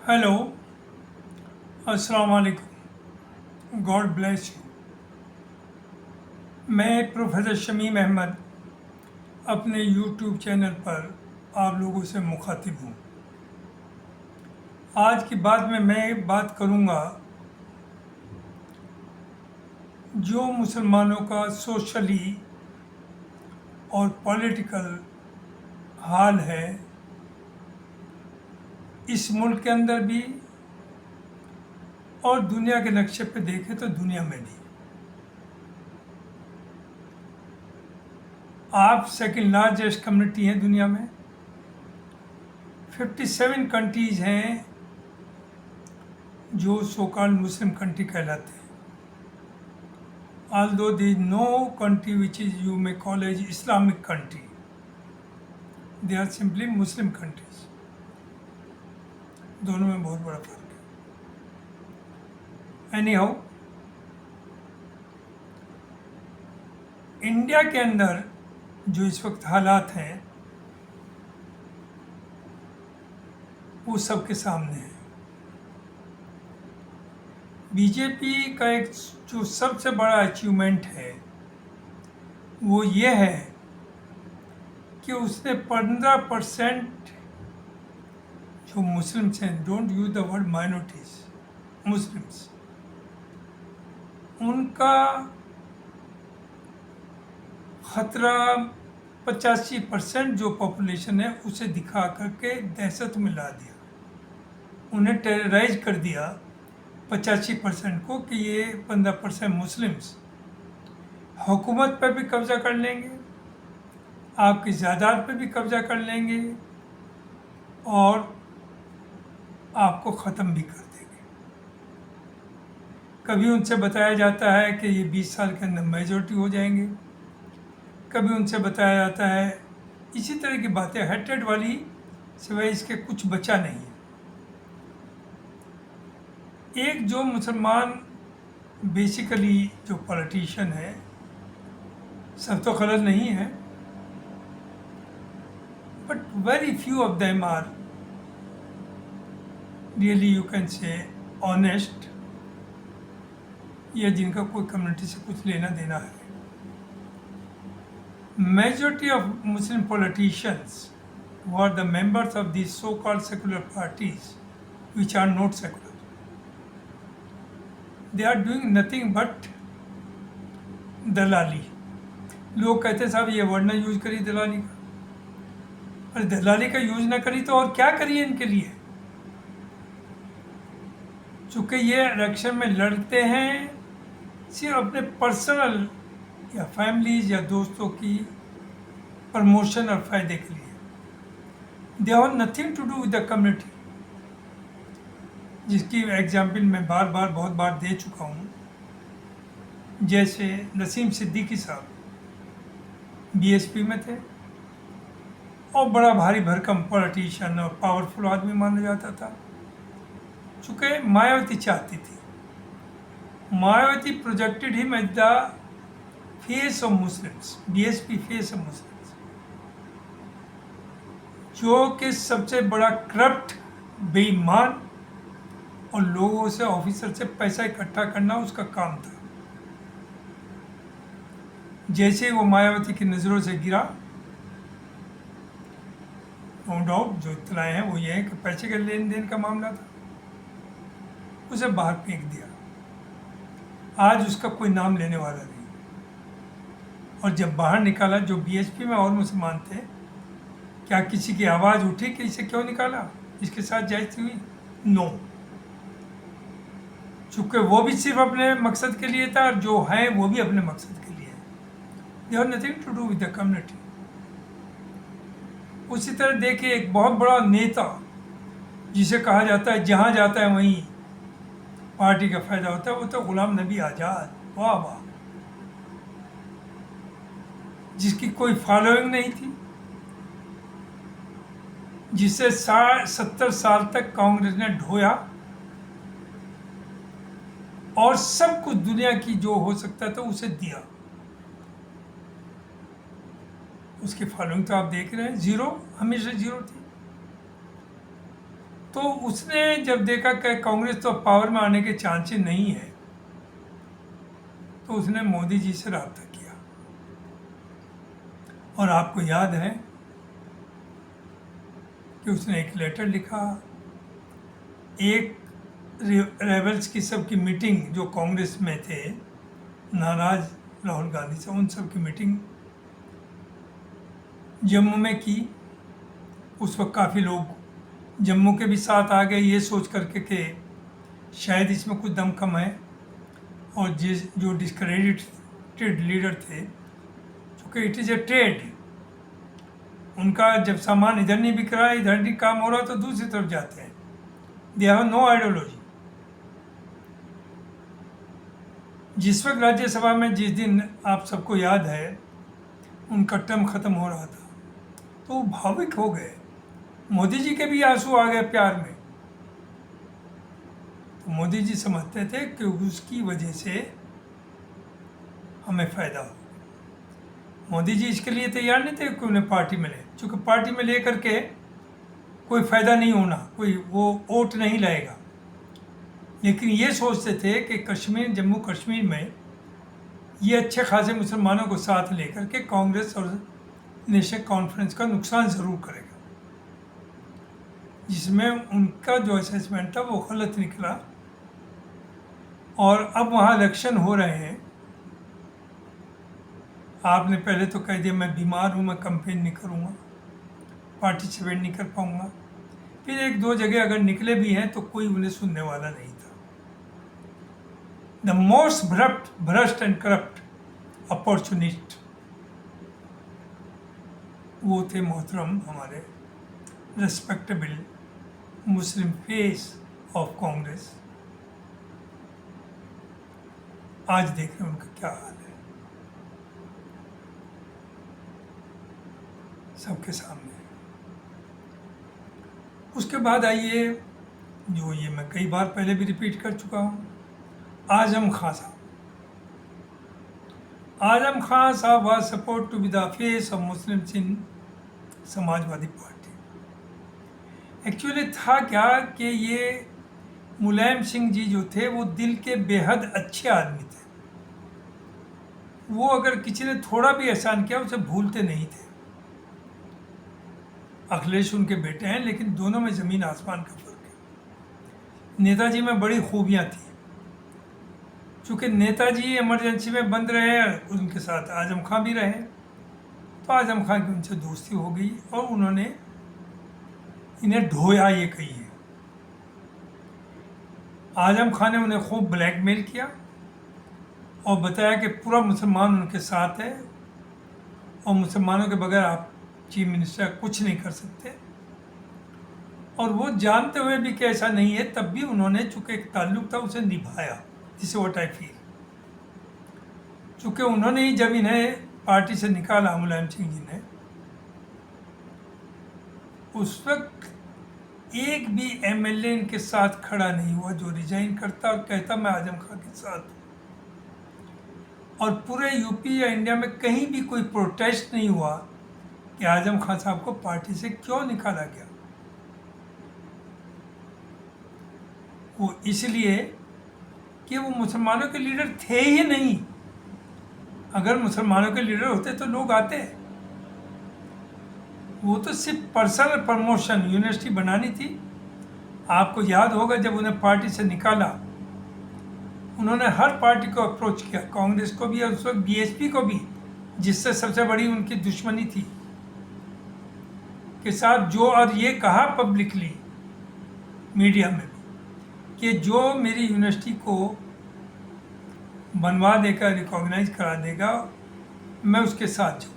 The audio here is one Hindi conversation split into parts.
हेलो, अस्सलाम वालेकुम, गॉड ब्लेस यू। मैं प्रोफेसर शमीम अहमद अपने यूट्यूब चैनल पर आप लोगों से मुखातिब हूँ। आज की बात में मैं बात करूँगा जो मुसलमानों का सोशली और पॉलिटिकल हाल है इस मुल्क के अंदर भी और दुनिया के नक्शे पे देखें तो दुनिया में भी। आप सेकंड लार्जेस्ट कम्युनिटी हैं दुनिया में। 57 कंट्रीज़ हैं जो सो कॉल्ड मुस्लिम कंट्री कहलाते हैं। although there is no country which is you may call as Islamic country, they are simply Muslim countries। दोनों में बहुत बड़ा फर्क है। एनी हाउ, इंडिया के अंदर जो इस वक्त हालात हैं वो सबके सामने है। बीजेपी का एक जो सबसे बड़ा अचीवमेंट है वो ये है कि उसने 15% जो मुस्लिम्स हैं, don't use the word minorities, Muslims, उनका खतरा 85% जो पॉपुलेशन है उसे दिखा करके दहशत में ला दिया। उन्हें टेरराइज कर दिया 85% को कि ये 15% मुस्लिम्स हुकूमत पर भी कब्ज़ा कर लेंगे, आपकी ज़ायदाद पे भी कब्ज़ा कर लेंगे और आपको ख़त्म भी कर देंगे। कभी उनसे बताया जाता है कि ये 20 साल के अंदर मेजॉरिटी हो जाएंगे, कभी उनसे बताया जाता है इसी तरह की बातें हेटेड वाली, सिवाय इसके कुछ बचा नहीं है। एक जो मुसलमान बेसिकली जो पॉलिटिशियन है, सब तो गलत नहीं है, but very few of them are really you can say honest, या जिनका कोई कम्युनिटी से कुछ लेना देना है। Majority of Muslim politicians who are the members of these so-called secular parties, which are not secular, they are doing nothing but दलाली। लोग कहते हैं साहब ये वर्ड ना यूज करिए दलाली का, अरे दलाली का यूज ना करी तो और क्या करिए इनके लिए। चूँकि ये इलेक्शन में लड़ते हैं सिर्फ अपने पर्सनल या फैमिलीज या दोस्तों की प्रमोशन और फायदे के लिए, they have nothing to do with the community, जिसकी एग्जाम्पल मैं बार बार बहुत बार दे चुका हूँ। जैसे नसीम सिद्दीकी साहब बीएसपी में थे और बड़ा भारी भरकम पॉलिटिशियन और पावरफुल आदमी माना जाता था। चूँकि मायावती चाहती थी, Mayawati projected him as the face of Muslims, BSP face of Muslims, जो कि सबसे बड़ा करप्ट, बेईमान और लोगों से, ऑफिसर से पैसा इकट्ठा करना उसका काम था। जैसे वो मायावती की नज़रों से गिरा, नो डाउट जो इत्तलाएँ हैं वो ये है कि पैसे के लेन देन का मामला था, उसे बाहर फेंक दिया। आज उसका कोई नाम लेने वाला नहीं। और जब बाहर निकाला, जो बीएसपी में और मुसलमान थे, क्या किसी की आवाज़ उठी कि इसे क्यों निकाला, इसके साथ जायज़ हुई? नो। चूँकि वो भी सिर्फ अपने मकसद के लिए था और जो है वो भी अपने मकसद के लिए है। They have nothing to do with the community. उसी तरह देखिए, एक बहुत बड़ा नेता जिसे कहा जाता है जहाँ जाता है वहीं पार्टी का फ़ायदा होता है, वो तो गुलाम नबी आज़ाद। वाह वाह, जिसकी कोई फॉलोइंग नहीं थी, जिसे 70 साल तक कांग्रेस ने ढोया और सब कुछ दुनिया की जो हो सकता था उसे दिया। उसकी फॉलोइंग तो आप देख रहे हैं, ज़ीरो, हमेशा ज़ीरो थी। तो उसने जब देखा कि कांग्रेस तो पावर में आने के चांसेस नहीं है, तो उसने मोदी जी से रब्ता किया। और आपको याद है कि उसने एक लेटर लिखा, एक रेबल्स की सबकी मीटिंग जो कांग्रेस में थे नाराज राहुल गांधी से, उन सब की मीटिंग जम्मू में की। उस वक्त काफ़ी लोग जम्मू के भी साथ आ गए ये सोच करके कि शायद इसमें कुछ दमखम है। और जो डिस्क्रेडिटेड लीडर थे, चूँकि इट इज़ ए ट्रेड, उनका जब सामान इधर नहीं बिक रहा है, इधर नहीं काम हो रहा, तो दूसरी तरफ जाते हैं। They have no ideology. जिस वक्त राज्यसभा में, जिस दिन आप सबको याद है उनका टर्म ख़त्म हो रहा था, तो वो भावुक हो गए। मोदी जी के भी आंसू आ गए प्यार में। तो मोदी जी समझते थे कि उसकी वजह से हमें फ़ायदा हो। मोदी जी इसके लिए तैयार नहीं थे कि उन्हें पार्टी मिले, क्योंकि पार्टी में ले करके कोई फ़ायदा नहीं होना, कोई वो वोट नहीं लाएगा। लेकिन ये सोचते थे कि कश्मीर, जम्मू कश्मीर में ये अच्छे खासे मुसलमानों को साथ लेकर के कांग्रेस और नेशनल कॉन्फ्रेंस का नुकसान ज़रूर करेगा, जिसमें उनका जो असेसमेंट था वो गलत निकला। और अब वहाँ इलेक्शन हो रहे हैं। आपने पहले तो कह दिया मैं बीमार हूँ, मैं कंपेन नहीं करूँगा, पार्टिसिपेट नहीं कर पाऊँगा। फिर एक दो जगह अगर निकले भी हैं तो कोई उन्हें सुनने वाला नहीं था। द मोस्ट भ्रष्ट एंड करप्ट अपॉर्चुनिस्ट वो थे मोहतरम हमारे respectable Muslim face of Congress. आज देख रहे हैं उनका क्या हाल है सबके सामने। उसके बाद आइए, जो ये मैं कई बार पहले भी रिपीट कर चुका हूँ, आजम खान साहब। आजम खान साहब was supposed to be the face of Muslims in Samajwadi party. Actually था क्या कि ये मुलायम सिंह जी जो थे वो दिल के बेहद अच्छे आदमी थे। वो अगर किसी ने थोड़ा भी एहसान किया उसे भूलते नहीं थे। अखिलेश उनके बेटे हैं, लेकिन दोनों में ज़मीन आसमान का फर्क है। नेताजी में बड़ी खूबियाँ थी। चूँकि नेताजी इमरजेंसी में बंद रहे, उनके साथ आजम खां भी रहे, तो आजम खां की उनसे दोस्ती हो गई और उन्होंने इन्हें ढोया, ये कही है। आजम खां ने उन्हें खूब ब्लैकमेल किया और बताया कि पूरा मुसलमान उनके साथ है और मुसलमानों के बगैर आप चीफ मिनिस्टर कुछ नहीं कर सकते। और वो जानते हुए भी कि ऐसा नहीं है, तब भी उन्होंने, चूँकि एक ताल्लुक था, उसे निभाया। This what I feel. चूँकि उन्होंने ही जब इन्हें पार्टी से निकाला, मुलायम सिंह जी ने, उस वक्त एक भी एमएलए इनके साथ खड़ा नहीं हुआ जो रिजाइन करता और कहता मैं आजम खां के साथ हूँ। और पूरे यूपी या इंडिया में कहीं भी कोई प्रोटेस्ट नहीं हुआ कि आजम खान साहब को पार्टी से क्यों निकाला गया। वो इसलिए कि वो मुसलमानों के लीडर थे ही नहीं। अगर मुसलमानों के लीडर होते तो लोग आते। वो तो सिर्फ पर्सनल प्रमोशन, यूनिवर्सिटी बनानी थी। आपको याद होगा जब उन्हें पार्टी से निकाला, उन्होंने हर पार्टी को अप्रोच किया, कांग्रेस को भी और उस वक्त बीएसपी को भी, जिससे सबसे बड़ी उनकी दुश्मनी थी, के साथ जो, और ये कहा पब्लिकली मीडिया में भी कि जो मेरी यूनिवर्सिटी को बनवा देगा, रिकॉग्नाइज करा देगा, मैं उसके साथ जाऊँगा।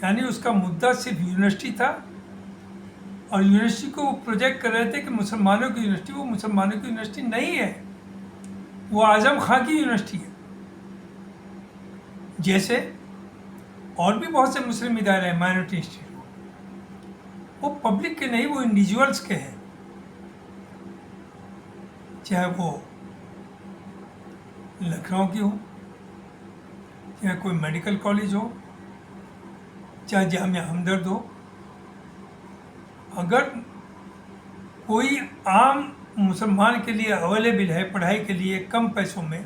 यानी उसका मुद्दा सिर्फ यूनिवर्सिटी था और यूनिवर्सिटी को वो प्रोजेक्ट कर रहे थे कि मुसलमानों की यूनिवर्सिटी, वो मुसलमानों की यूनिवर्सिटी नहीं है, वो आजम खां की यूनिवर्सिटी है। जैसे और भी बहुत से मुस्लिम इदारे हैं, माइनॉरिटी इंस्टीट्यूट, वो पब्लिक के नहीं, वो इंडिविजुअल्स के हैं। चाहे वो लखनऊ की हो, चाहे कोई मेडिकल कॉलेज हो, चाहे जामिया हमदर्द हो। अगर कोई आम मुसलमान के लिए अवेलेबल है पढ़ाई के लिए कम पैसों में,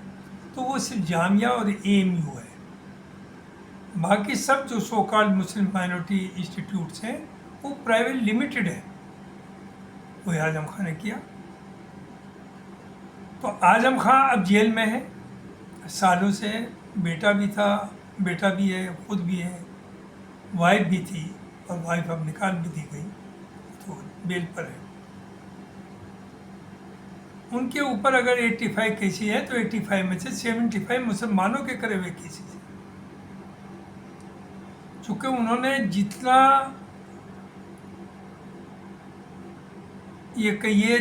तो वो सिर्फ जामिया और एएमयू है। बाकी सब जो सो कॉल्ड मुस्लिम माइनॉरिटी इंस्टीट्यूट्स हैं वो प्राइवेट लिमिटेड है। वो आजम खान ने किया। तो आजम खान अब जेल में है सालों से। बेटा भी था, बेटा भी है, खुद भी है, वाइफ भी थी, और वाइफ अब निकाल भी दी गई, तो बेल पर है। उनके ऊपर अगर 85 केसेस है तो 85 में से 75 मुसलमानों के करे हुए केसेस हैं। चूँकि उन्होंने जितना ये कहिए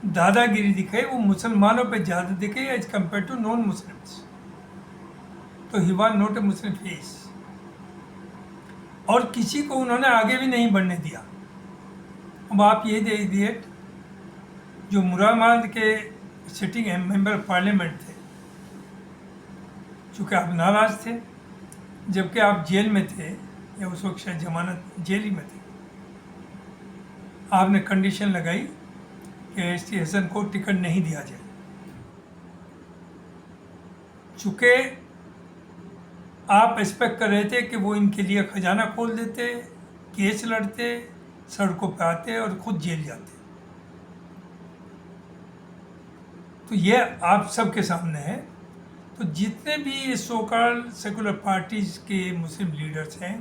दादागिरी दिखाई वो मुसलमानों पे ज़्यादा दिखे as compare to non Muslims. तो he was not a Muslim face, और किसी को उन्होंने आगे भी नहीं बढ़ने दिया। अब आप ये देखिए, जो मुरादाबाद के सिटिंग मेंबर पार्लियामेंट थे, चूँकि आप नाराज़ थे जबकि आप जेल में थे, या उस वक्त शायद जमानत जेल ही में थे, आपने कंडीशन लगाई कि एसटी हसन को टिकट नहीं दिया जाए। चूँकि आप एक्सपेक्ट कर रहे थे कि वो इनके लिए खजाना खोल देते, केस लड़ते, सड़कों पर आते और खुद जेल जाते। तो ये आप सबके सामने है। तो जितने भी सो कॉल्ड सेकुलर पार्टीज के मुस्लिम लीडर्स हैं,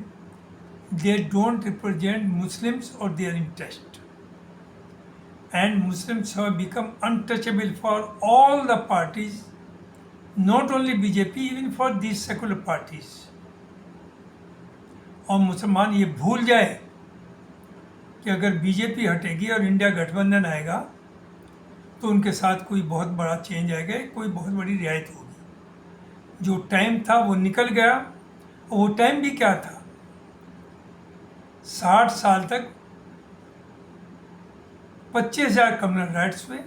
दे डोंट रिप्रेजेंट मुस्लिम्स और their interest, and Muslims have become untouchable for all the parties, not only BJP, even for these secular parties। और मुसलमान ये भूल जाए कि अगर बीजेपी हटेगी और इंडिया गठबंधन आएगा तो उनके साथ कोई बहुत बड़ा चेंज आएगा, कोई बहुत बड़ी रियायत होगी। जो टाइम था वो निकल गया, और वो टाइम भी क्या था, 60 साल तक 25,000 कम्युनल राइट्स हुए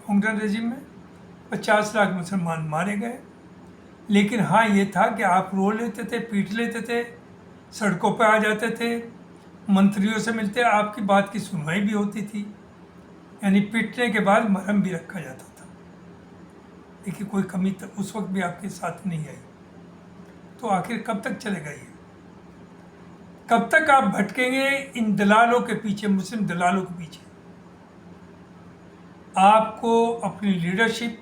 कांग्रेस रेजिम में, 50 लाख मुसलमान मारे गए। लेकिन हाँ ये था कि आप रो लेते थे, पीट लेते थे, सड़कों पर आ जाते थे, मंत्रियों से मिलते, आपकी बात की सुनवाई भी होती थी, यानी पीटने के बाद मरहम भी रखा जाता था। देखिए कोई कमी तक उस वक्त भी आपके साथ नहीं आई। तो आखिर कब तक चलेगा ये? कब तक आप भटकेंगे इन दलालों के पीछे, मुस्लिम दलालों के पीछे? आपको अपनी लीडरशिप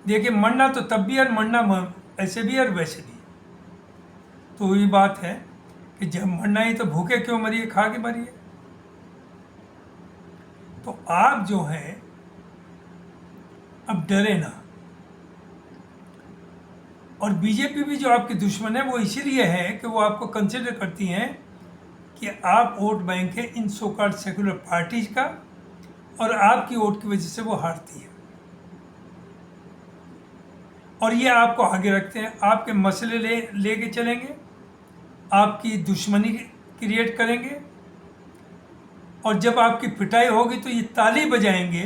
देखिए, मरना तो तब भी और मरना ऐसे भी और वैसे भी। तो वही बात है कि जब मरना ही तो भूखे क्यों मरिए, खा के मरिए। तो आप जो हैं अब डरे ना। और बीजेपी भी जो आपकी दुश्मन है वो इसीलिए है कि वो आपको कंसिडर करती हैं कि आप वोट बैंक है इन सो कॉल्ड सेकुलर पार्टीज का, और आपकी वोट की वजह से वो हारती है, और ये आपको आगे रखते हैं। आपके मसले लेके चलेंगे, आपकी दुश्मनी क्रिएट करेंगे, और जब आपकी पिटाई होगी तो ये ताली बजाएंगे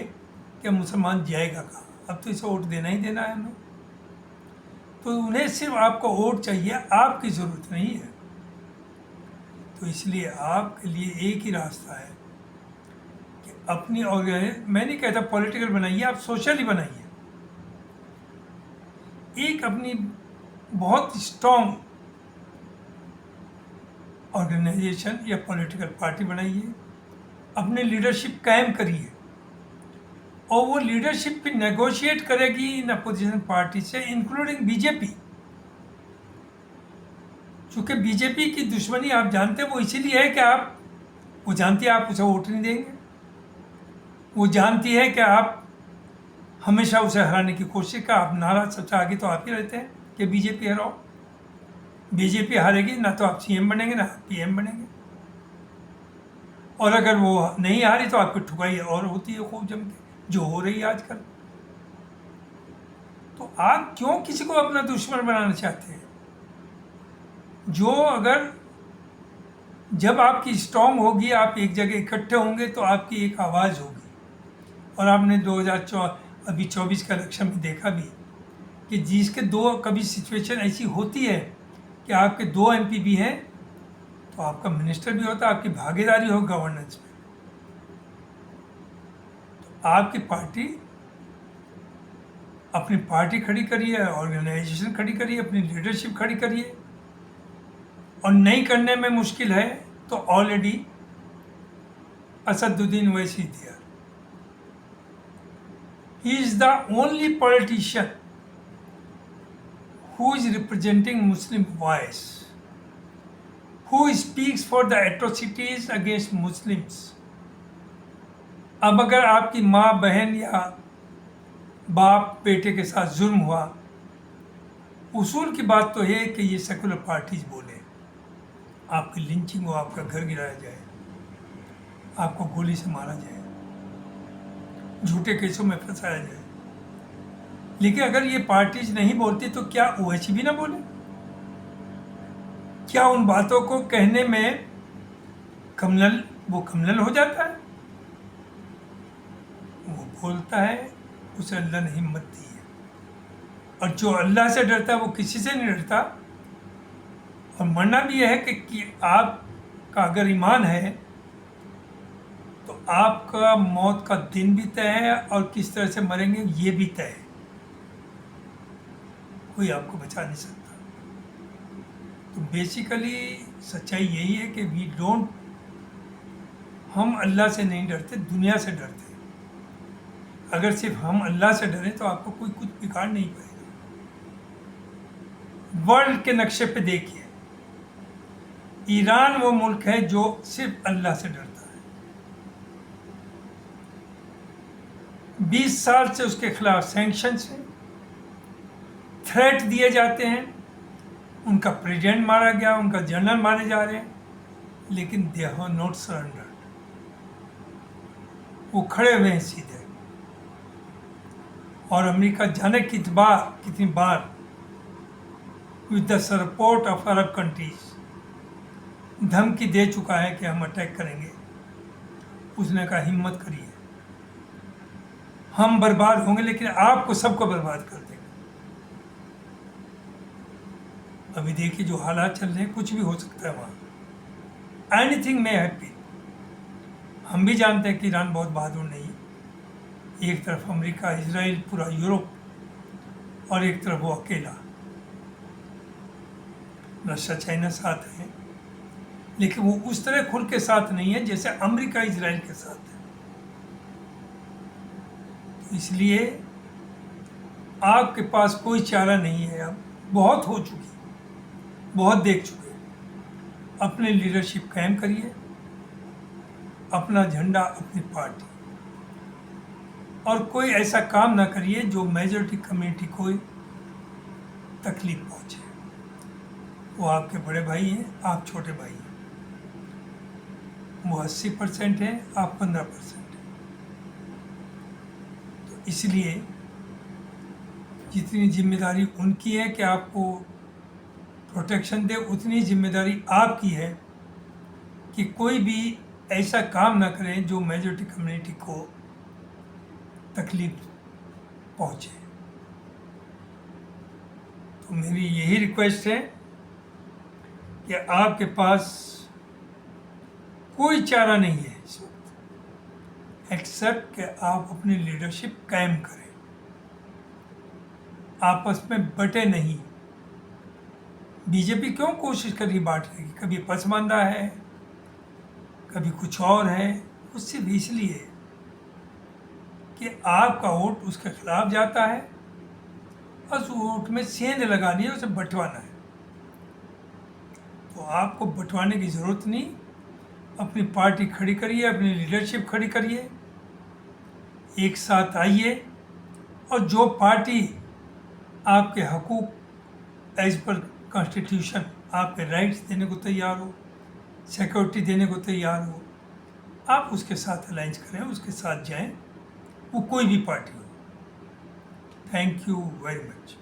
कि मुसलमान जाएगा कहाँ, अब तो इसे वोट देना ही देना है हमें। तो उन्हें सिर्फ आपको वोट चाहिए, आपकी ज़रूरत नहीं है। तो इसलिए आपके लिए एक ही रास्ता है कि अपनी मैं नहीं कहता पॉलिटिकल बनाइए, आप सोशली बनाइए। एक अपनी बहुत स्ट्रॉन्ग ऑर्गेनाइजेशन या पॉलिटिकल पार्टी बनाइए, अपनी लीडरशिप कायम करिए, और वो लीडरशिप भी नेगोशिएट करेगी इन अपोजिशन पार्टी से, इंक्लूडिंग बीजेपी। चूँकि बीजेपी की दुश्मनी आप जानते हैं वो इसीलिए है कि वो जानती है आप उसे वोट नहीं देंगे, वो जानती है कि आप हमेशा उसे हराने की कोशिश का, आप नाराज सबसे आगे तो आप ही रहते हैं कि बीजेपी हराओ। बीजेपी हारेगी ना तो आप सीएम बनेंगे ना आप पीएम बनेंगे, और अगर वो नहीं हारी तो आपकी ठुकाई और होती है खूब जम के, जो हो रही है आजकल। तो आप क्यों किसी को अपना दुश्मन बनाना चाहते हैं? जो अगर जब आपकी स्ट्रॉन्ग होगी, आप एक जगह इकट्ठे होंगे तो आपकी एक आवाज़ होगी। और आपने 2024 का इलेक्शन में देखा भी कि जिसके दो कभी सिचुएशन ऐसी होती है कि आपके 2 एमपी भी हैं तो आपका मिनिस्टर भी होता है, आपकी भागीदारी हो गवर्नेंस में। आपकी पार्टी अपनी पार्टी खड़ी करिए, ऑर्गेनाइजेशन खड़ी करिए, अपनी लीडरशिप खड़ी करिए। और नहीं करने में मुश्किल है तो ऑलरेडी असदुद्दीन ओवैसी दिया, he is the only politician who is representing Muslim voice, who speaks for the atrocities against Muslims. अब अगर आपकी माँ बहन या बाप बेटे के साथ जुल्म हुआ, उसूल की बात तो है कि ये सेकुलर पार्टीज बोले, आपकी लिंचिंग हो, आपका घर गिराया जाए, आपको गोली से मारा जाए, झूठे केसों में फंसाया जाए। लेकिन अगर ये पार्टीज नहीं बोलती तो क्या ओवैसी भी ना बोले? क्या उन बातों को कहने में कमनल हो जाता है? वो बोलता है, उसे अल्लाह ने हिम्मत दी है। और जो अल्लाह से डरता है वो किसी से नहीं डरता। और मरना भी यह है कि आपका अगर ईमान है तो आपका मौत का दिन भी तय है और किस तरह से मरेंगे ये भी तय है, कोई आपको बचा नहीं सकता। तो बेसिकली सच्चाई यही है कि हम अल्लाह से नहीं डरते, दुनिया से डरते हैं। अगर सिर्फ हम अल्लाह से डरें तो आपको कोई कुछ बिगाड़ नहीं पाएगा। वर्ल्ड के नक्शे पे देखिए, ईरान वो मुल्क है जो सिर्फ अल्लाह से डरता है। 20 साल से उसके खिलाफ सैंक्शंस हैं, थ्रेट दिए जाते हैं, उनका प्रेसिडेंट मारा गया, उनका जनरल मारे जा रहे हैं, लेकिन दे हैव नॉट सरेंडर्ड। वो खड़े हुए हैं सीधे। और अमेरिका जाने कितनी बार with the support of Arab countries धमकी दे चुका है कि हम अटैक करेंगे। उसने कहा हिम्मत करिए, हम बर्बाद होंगे लेकिन आपको सबको बर्बाद कर देंगे। अभी देखिए जो हालात चल रहे हैं, कुछ भी हो सकता है वहाँ, एनीथिंग मे हैपन। हम भी जानते हैं कि ईरान बहुत बहादुर नहीं है। एक तरफ अमेरिका, इजराइल, पूरा यूरोप, और एक तरफ वो अकेला। रशिया चाइना साथ है, लेकिन वो उस तरह खुल के साथ नहीं है जैसे अमेरिका इजराइल के साथ है। तो इसलिए आपके पास कोई चारा नहीं है। अब बहुत हो चुकी, बहुत देख चुके। अपनी लीडरशिप कायम करिए, अपना झंडा, अपनी पार्टी, और कोई ऐसा काम ना करिए जो मेजॉरिटी कम्युनिटी को तकलीफ पहुंचे। वो आपके बड़े भाई हैं, आप छोटे भाई हैं। वो 80% है, आप 15% हैं। तो इसलिए जितनी जिम्मेदारी उनकी है कि आपको प्रोटेक्शन दे, उतनी जिम्मेदारी आपकी है कि कोई भी ऐसा काम ना करें जो मेजॉरिटी कम्युनिटी को तकलीफ पहुंचे। तो मेरी यही रिक्वेस्ट है कि आपके पास कोई चारा नहीं है इस वक्त एक्सेप्ट कि आप अपनी लीडरशिप कायम करें, आपस में बटे नहीं। बीजेपी क्यों कोशिश कर रही बांटने की? कभी पसमानदा है, कभी कुछ और है। वो सिर्फ इसलिए कि आपका वोट उसके खिलाफ जाता है और उस वोट में सेंध लगानी है, उसे बंटवाना है। तो आपको बंटवाने की ज़रूरत नहीं। अपनी पार्टी खड़ी करिए, अपनी लीडरशिप खड़ी करिए, एक साथ आइए, और जो पार्टी आपके हकूक़ एज पर कॉन्स्टिट्यूशन आपके राइट्स देने को तैयार हो, सिक्योरिटी देने को तैयार हो, आप उसके साथ अलाइंस करें, उसके साथ जाएं, वो कोई भी पार्टी हो। Thank you very much.